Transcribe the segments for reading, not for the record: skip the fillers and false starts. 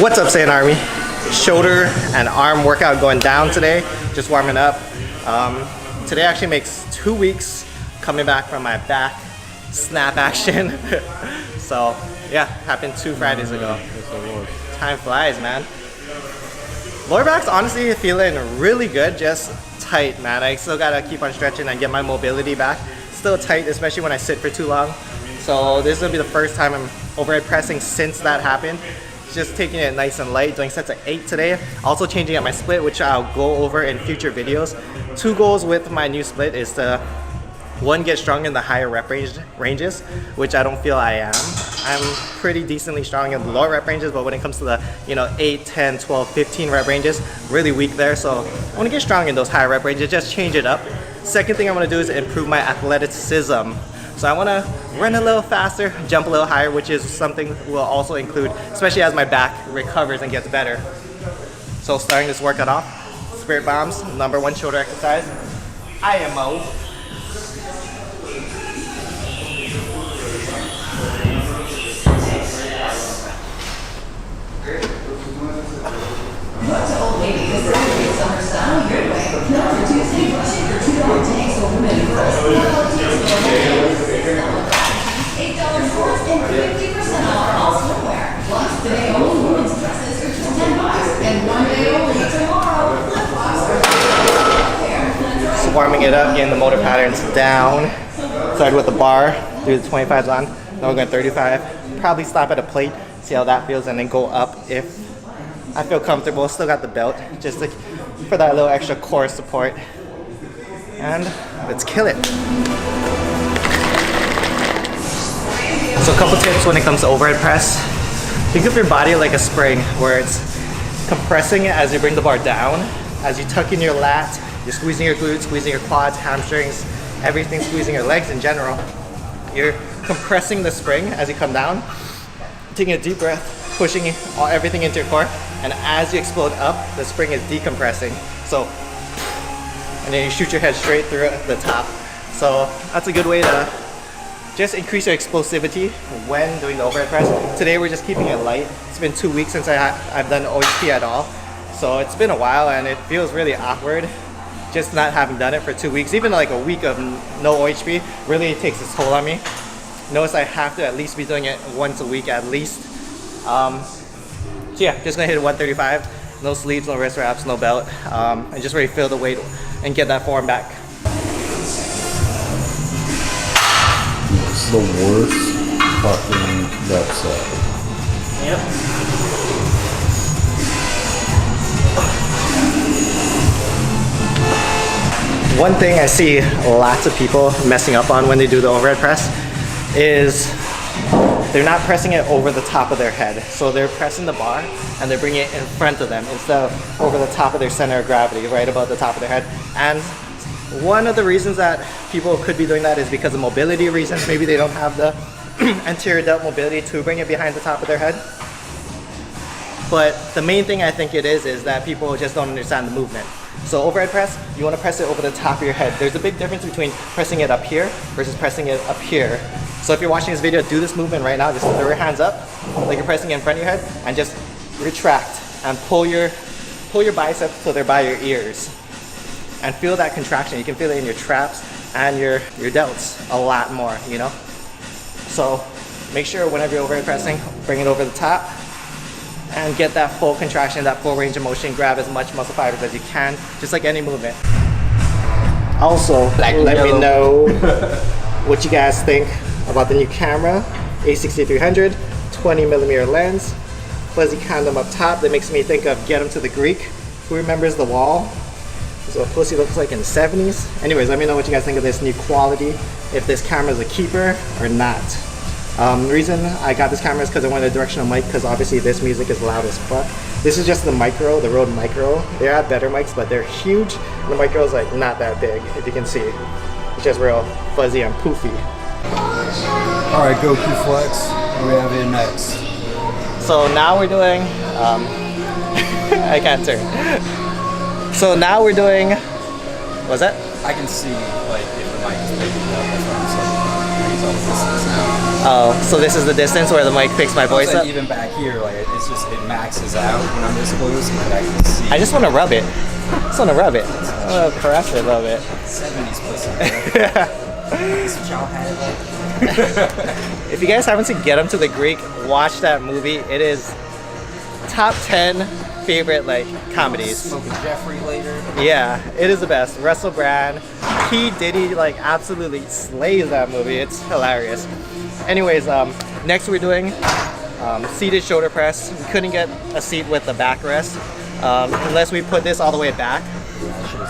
What's up, Saiyan Army? Shoulder and arm workout going down today, just warming up. Today actually makes 2 weeks coming back from my back snap action. So yeah, happened 2 Fridays ago. Time flies, man. Lower back's honestly feeling really good, just tight, man. I still gotta keep on stretching and get my mobility back. Still tight, especially when I sit for too long. So this is gonna be the first time I'm overhead pressing since that happened. Just taking it nice and light, doing sets of 8 today. Also changing up my split, which I'll go over in future videos. 2 goals with my new split is to, 1, get strong in the higher rep ranges, which I don't feel I am. I'm pretty decently strong in the lower rep ranges, but when it comes to the 8, 10, 12, 15 rep ranges, really weak there. So I want to get strong in those higher rep ranges, just change it up. Second thing I want to do is improve my athleticism. So I want to run a little faster, jump a little higher, which is something we'll also include, especially as my back recovers and gets better. So starting this workout off, spirit bombs, #1 shoulder exercise, IMO. What's an old lady? This Saturday summer style your way. Number Tuesday, brushing for $2 tanks over mini rolls. $8 shorts and 50% off all swimwear. Plus, today only women's dresses for just $10. And one day only tomorrow, flip-flops for $10. Just warming it up, getting the motor patterns down. Started with the bar, do the 25s on. Now we're going 35. Probably stop at a plate, see how that feels, and then go up if I feel comfortable. Still got the belt, just for that little extra core support. And let's kill it. So a couple tips when it comes to overhead press. Think of your body like a spring where it's compressing as you bring the bar down. As you tuck in your lat, you're squeezing your glutes, squeezing your quads, hamstrings, everything, squeezing your legs in general. You're compressing the spring as you come down, taking a deep breath, pushing everything into your core, and as you explode up, the spring is decompressing. So, and then you shoot your head straight through the top. So that's a good way to just increase your explosivity when doing the overhead press. Today we're just keeping it light. It's been 2 weeks since I've done OHP at all. So it's been a while and it feels really awkward just not having done it for 2 weeks. Even like a week of no OHP really takes its toll on me. Notice I have to at least be doing it once a week at least. So yeah, just gonna hit 135. No sleeves, no wrist wraps, no belt. And just ready to feel the weight and get that form back. This is the worst fucking rep set. Yep. One thing I see lots of people messing up on when they do the overhead press is they're not pressing it over the top of their head. So they're pressing the bar and they're bringing it in front of them instead of over the top of their center of gravity, right above the top of their head. And one of the reasons that people could be doing that is because of mobility reasons. Maybe they don't have the anterior delt mobility to bring it behind the top of their head. But the main thing I think it is that people just don't understand the movement. So overhead press, you want to press it over the top of your head. There's a big difference between pressing it up here versus pressing it up here. So if you're watching this video, do this movement right now. Just throw your hands up like you're pressing it in front of your head and just retract and pull your biceps so they're by your ears. And feel that contraction. You can feel it in your traps and your delts a lot more, you know? So make sure whenever you're overhead pressing, bring it over the top and get that full contraction, that full range of motion. Grab as much muscle fibers as you can, just like any movement. Also, let me know what you guys think about the new camera, A6300, 20mm lens, fuzzy condom up top that makes me think of Get 'em to the Greek. Who remembers The Wall? So a pussy looks like in the 70s. Anyways, let me know what you guys think of this new quality, if this camera is a keeper or not. The reason I got this camera is because I wanted a directional mic, because obviously this music is loud as fuck. This is just the Micro, the Rode Micro. They have better mics, but they're huge. The Micro is like not that big, if you can see. It's just real fuzzy and poofy. Alright, Gokuflex. What do we have in next? So now we're doing, I can't turn. So now we're doing, what's that? I can see like if the mic is picking up. That's what I'm saying. tell the distance now. Oh, so this is the distance where the mic picks my voice up? Even back here, like it's just it maxes out when I'm this close, but I can see. I just want to rub it. I just want to rub it. I want to caress it a little bit. 70s pussy. If you guys haven't seen Get 'Em to the Greek, watch that movie. It is top 10 favorite like comedies. Smoking Jeffrey later. Yeah, it is the best. Russell Brand, P. Diddy, like absolutely slays that movie. It's hilarious. Anyways, next we're doing seated shoulder press. We couldn't get a seat with the backrest unless we put this all the way back.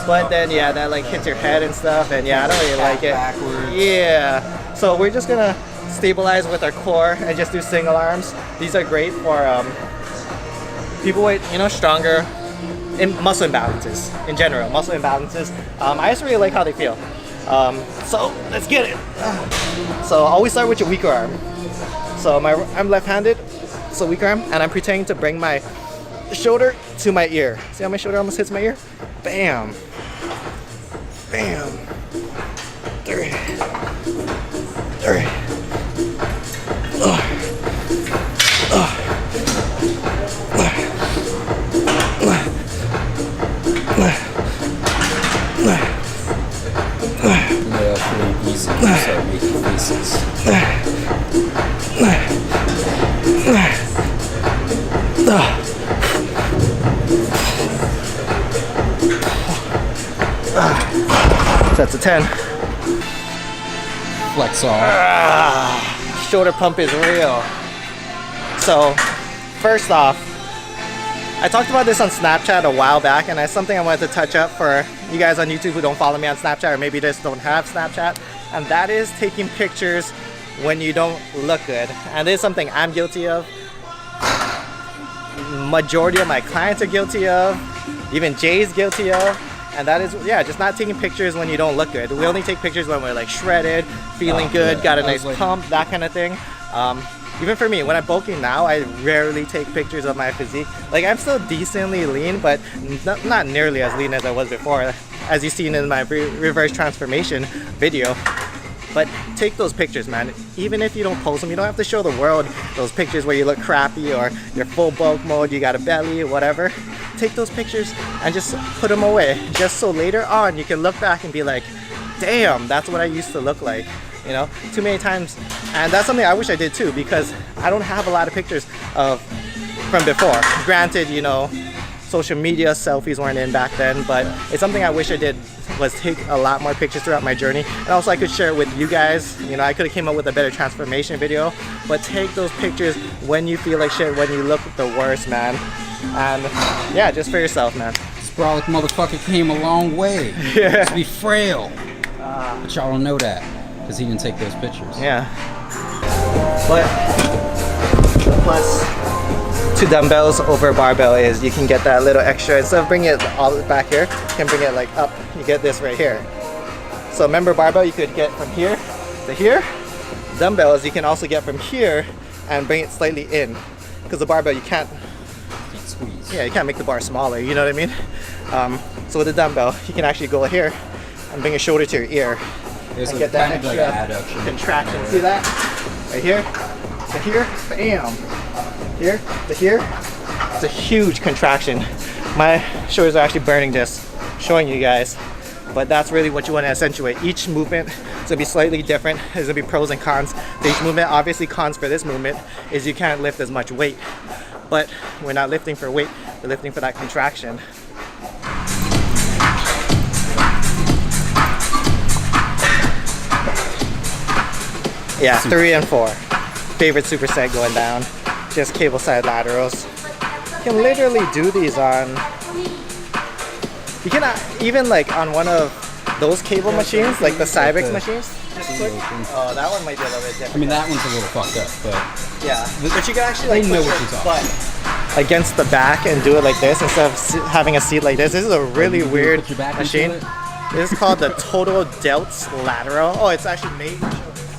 But then yeah, that like hits your head and stuff, and yeah, I don't really like it. Backwards. Yeah, so we're just gonna stabilize with our core and just do single arms. These are great for people with stronger muscle imbalances in general. Muscle imbalances. I just really like how they feel. So let's get it. So always start with your weaker arm. So I'm left-handed, so weaker arm, and I'm pretending to bring my shoulder to my ear. See how my shoulder almost hits my ear? Bam. Bam. Three. Pretty easy to start making faces. That's a 10. Flex off. Shoulder pump is real. So, first off, I talked about this on Snapchat a while back, and it's something I wanted to touch up for you guys on YouTube who don't follow me on Snapchat, or maybe just don't have Snapchat, and that is taking pictures when you don't look good. And this is something I'm guilty of. Majority of my clients are guilty of. Even Jay's guilty of. And that is, yeah, just not taking pictures when you don't look good. We only take pictures when we're like shredded, feeling good, got a nice pump, that kind of thing. Even for me, when I'm bulking now, I rarely take pictures of my physique. Like, I'm still decently lean, but not nearly as lean as I was before, as you've seen in my reverse transformation video. But take those pictures, man. Even if you don't post them, you don't have to show the world those pictures where you look crappy or you're full bulk mode, you got a belly, whatever. Take those pictures and just put them away, just so later on you can look back and be like, damn, that's what I used to look like. You know, too many times. And that's something I wish I did too, because I don't have a lot of pictures of from before. Granted, you know, social media selfies weren't in back then, but it's something I wish I did, was take a lot more pictures throughout my journey. And also I could share it with you guys. You know, I could have came up with a better transformation video, but take those pictures when you feel like shit, when you look the worst, man. And yeah, just for yourself, man. This brolic motherfucker came a long way. Yeah. To be frail. But y'all don't know that, because he didn't take those pictures. Yeah. But plus to dumbbells over barbell is you can get that little extra. Instead of bringing it all back here, you can bring it like up. You get this right here. So remember, barbell you could get from here to here. Dumbbells you can also get from here and bring it slightly in, because the barbell you can't Squeeze. Yeah, you can't make the bar smaller, you know what I mean? So with the dumbbell, you can actually go here and bring your shoulder to your ear. There's and a get that kind of like extra adduction. contraction. See that? Right here, to here, bam. Here, to here. It's a huge contraction. My shoulders are actually burning this, showing you guys. But that's really what you want to accentuate. Each movement is going to be slightly different. There's going to be pros and cons to each movement. Obviously, cons for this movement is you can't lift as much weight. But we're not lifting for weight, we're lifting for that contraction. Yeah, 3 and 4. Favorite superset going down. Just cable side laterals. You can literally do these on, you can even like on one of those cable machines, like the Cybex machines. Just click. Oh, that one might be a little bit different. I mean, that one's a little fucked up, but yeah, but you can actually like know put what your you're talking butt against the back and do it like this instead of having a seat like this. This is a really weird put your back machine. into This is called the Total Delt Lateral. Oh, it's actually made for shoulders.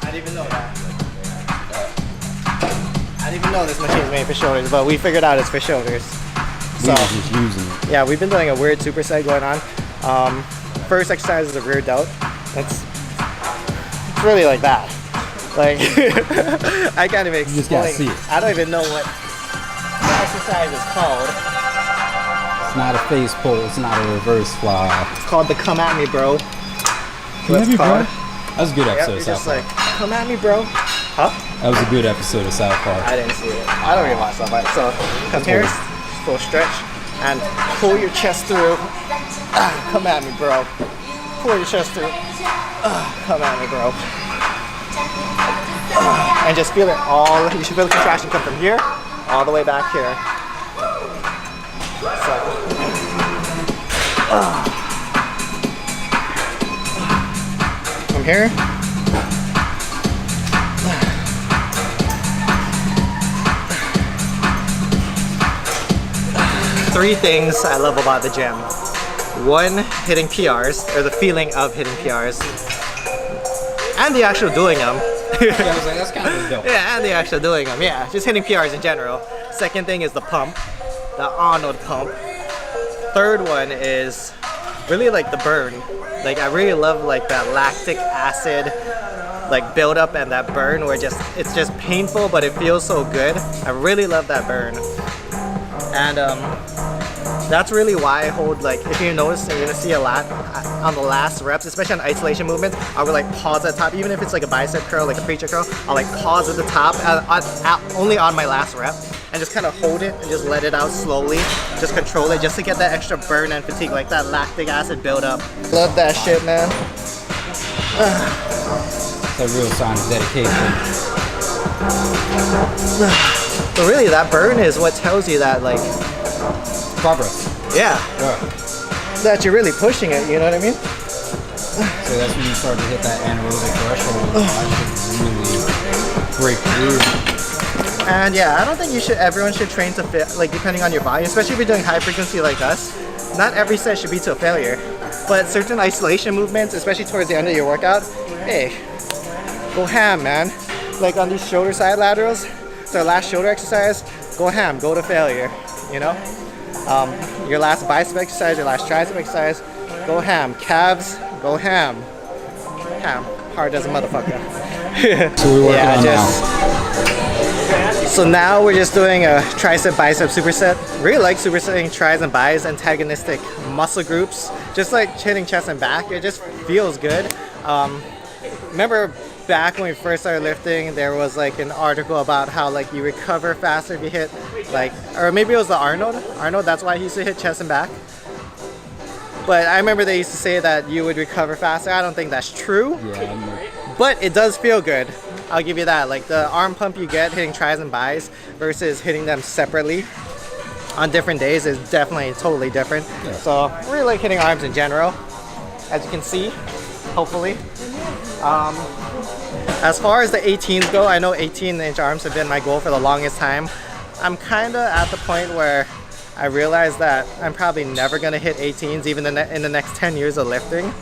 I didn't even know that. I didn't even know this machine is made for shoulders, but we figured out it's for shoulders. So we're just using it. yeah, we've been doing a weird superset going on. First exercise is a rear delt. It's really like that. Like, I can't even You just gotta explain. see it. I don't even know what the exercise is called. It's not a face pull. It's not a reverse fly. It's called the come at me, bro. Come at me, bro. called. That was a good Yep, episode you're of South just Park. like, come at me, bro. Huh? That was a good episode of South Park. I didn't see it. I don't really watch South Park. So come here, full stretch, and pull your chest through. Come at me, bro. Pull your chest through. Come at me, bro. And just feel it all. You should feel the contraction come from here all the way back here. So. From here. Three things I love about the gym. One, hitting PRs, or the feeling of hitting PRs. And the actual doing them. Yeah, I was like, that's kind of dope. Yeah, and the actual doing them. Yeah, just hitting PRs in general. Second thing is the pump, the Arnold pump. Third one is really like the burn. Like I really love like that lactic acid like build up and that burn where it's just painful but it feels so good. I really love that burn. And that's really why I hold, like, if you notice, you're gonna see a lot on the last reps, especially on isolation movements, I will like pause at the top, even if it's like a bicep curl, like a preacher curl, I'll like pause at the top, only on my last rep, and just kind of hold it and just let it out slowly, just control it, just to get that extra burn and fatigue, like that lactic acid build up. Love that shit, man. It's a real sign of dedication. But really, that burn is what tells you that, like, Progress. yeah, Yeah. that you're really pushing it, you know what I mean? So that's when you start to hit that anaerobic threshold. I should really break through. And yeah, I don't think everyone should train to fit, like depending on your body, especially if you're doing high frequency like us. Not every set should be to a failure, but certain isolation movements, especially towards the end of your workout, hey, go ham, man. Like on these shoulder side laterals, so last shoulder exercise, go ham, go to failure, you know? Your last bicep exercise, your last tricep exercise, go ham. Calves, go ham. Ham, hard as a motherfucker. So we're working on now. So now we're just doing a tricep bicep superset. Really like supersetting tris and bis, antagonistic muscle groups. Just like hitting chest and back, it just feels good. Remember back when we first started lifting, there was like an article about how like you recover faster if you hit like, or maybe it was the Arnold, that's why he used to hit chest and back. But I remember they used to say that you would recover faster. I don't think that's true, Yeah, but it does feel good. I'll give you that. Like the arm pump you get hitting tris and bis versus hitting them separately on different days is definitely totally different. Yeah. So I really like hitting arms in general, as you can see, hopefully. As far as the 18s go, I know 18-inch arms have been my goal for the longest time. I'm kind of at the point where I realize that I'm probably never going to hit 18s even in the next 10 years of lifting.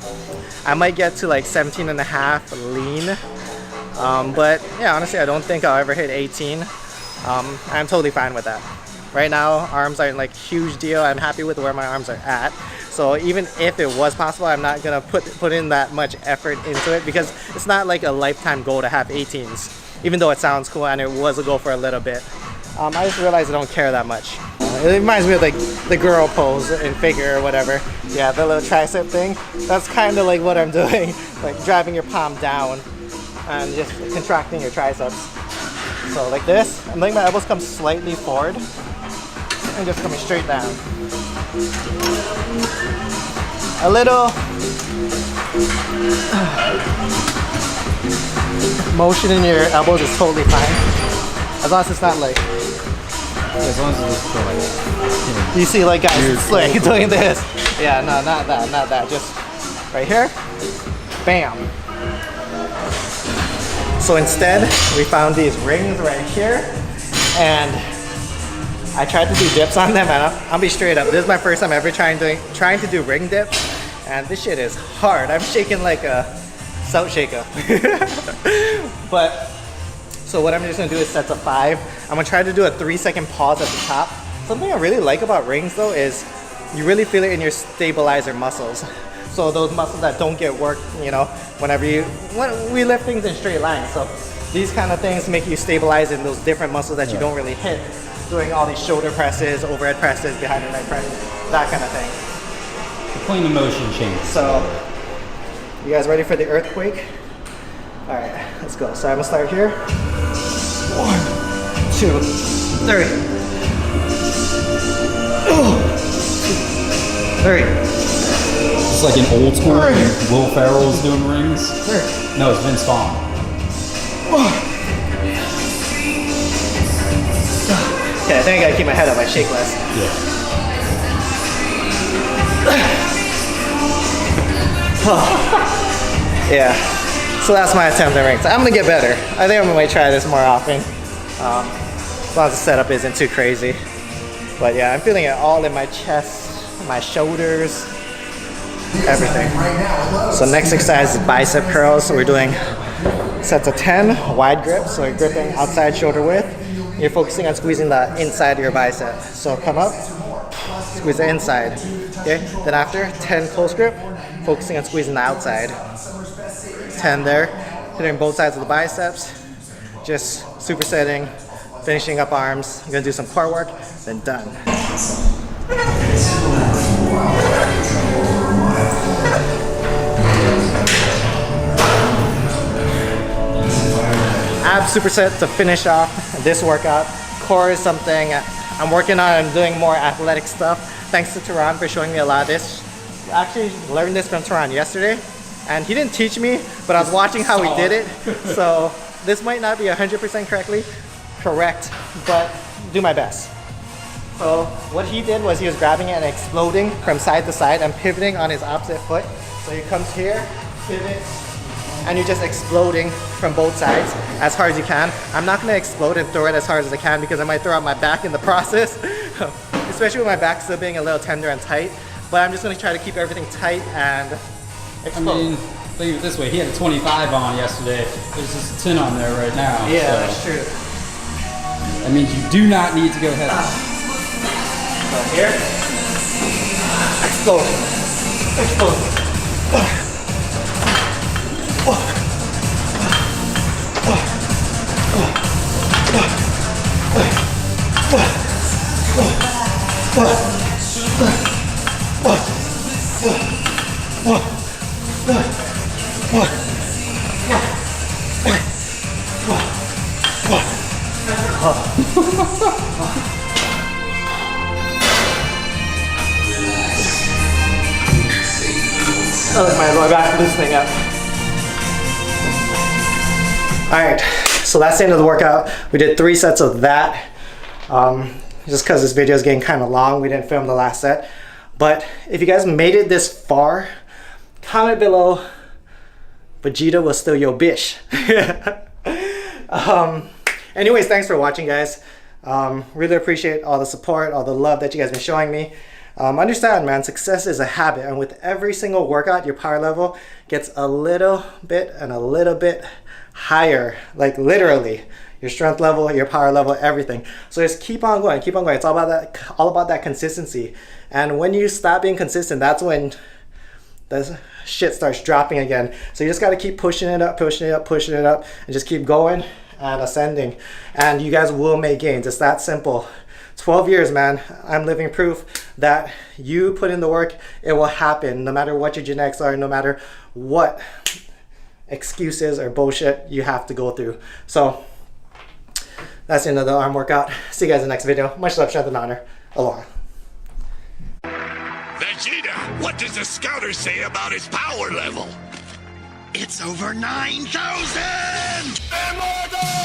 I might get to like 17 and a half lean. But yeah, honestly, I don't think I'll ever hit 18. I'm totally fine with that. Right now, arms aren't like huge deal. I'm happy with where my arms are at. So even if it was possible, I'm not gonna put in that much effort into it because it's not like a lifetime goal to have 18s, even though it sounds cool and it was a goal for a little bit. I just realized I don't care that much. It reminds me of like the girl pose in figure or whatever. Yeah, the little tricep thing. That's kind of like what I'm doing, like driving your palm down and just contracting your triceps. So like this, I'm letting my elbows come slightly forward and just coming straight down. A little motion in your elbows is totally fine, as long as it's not like, as long as it's like, you see like guys it's like doing this. Yeah, no, not that, just right here, bam. So instead, we found these rings right here, and I tried to do dips on them, and I'll be straight up. This is my first time ever trying to do ring dips, and this shit is hard. I'm shaking like a salt shaker. But so what I'm just gonna do is set to 5. I'm gonna try to do a 3-second pause at the top. Something I really like about rings though is you really feel it in your stabilizer muscles. So those muscles that don't get worked, you know, when we lift things in straight lines. So these kind of things make you stabilize in those different muscles that you don't really hit doing all these shoulder presses, overhead presses, behind the neck press, that kind of thing. Clean the motion change. So, you guys ready for the earthquake? All right, let's go. So I'm gonna start here. 1, 2, 3. 3. It's like an old school Will Ferrell's doing rings. No, it's Vince Vaughn. Okay, I think I gotta keep my head up. I shake less. Yeah. So that's my attempt at rings. I'm gonna get better. I think I'm gonna try this more often. As long as the setup isn't too crazy. But yeah, I'm feeling it all in my chest, my shoulders, everything. So next exercise is bicep curls. So we're doing sets of 10, wide grip. So you're gripping outside shoulder width. You're focusing on squeezing the inside of your bicep. So come up, squeeze the inside. Okay. Then after 10 close grip, focusing on squeezing the outside. 10 there, hitting both sides of the biceps. Just supersetting, finishing up arms. You're gonna do some core work, then done. Ab superset to finish off this workout. Core is something I'm working on. I'm doing more athletic stuff. Thanks to Tehran for showing me a lot of this. I actually learned this from Tehran yesterday, and he didn't teach me, but I was watching how he did it. So this might not be 100% correct, but do my best. So what he did was he was grabbing it and exploding from side to side and pivoting on his opposite foot. So he comes here, pivots, and you're just exploding from both sides as hard as you can. I'm not gonna explode and throw it as hard as I can because I might throw out my back in the process, especially with my back still being a little tender and tight. But I'm just gonna try to keep everything tight and explode. I mean, think of it this way, he had a 25 on yesterday. There's just a 10 on there right now. Yeah, so that's true. That means you do not need to go heavy. So here, explode, explode. I like my lower back loosening up. Alright, so that's the end of the workout. We did 3 sets of that. Just because this video is getting kind of long, we didn't film the last set. But if you guys made it this far, comment below, Vegeta was still your bitch. Anyways, thanks for watching, guys. Really appreciate all the support, all the love that you guys been showing me. Understand, man, success is a habit, and with every single workout, your power level gets a little bit and a little bit higher, like literally. Your strength level, your power level, everything. So just keep on going, keep on going. It's all about that consistency. And when you stop being consistent, that's when the shit starts dropping again. So you just got to keep pushing it up, pushing it up, pushing it up, and just keep going and ascending. And you guys will make gains. It's that simple. 12 years, man. I'm living proof that you put in the work, it will happen. No matter what your genetics are, no matter what excuses or bullshit you have to go through. So that's the end of the arm workout. See you guys in the next video. Much love, strength, and honor. Aloha. Vegeta, what does the scouter say about his power level? It's over 9,000! Immortal!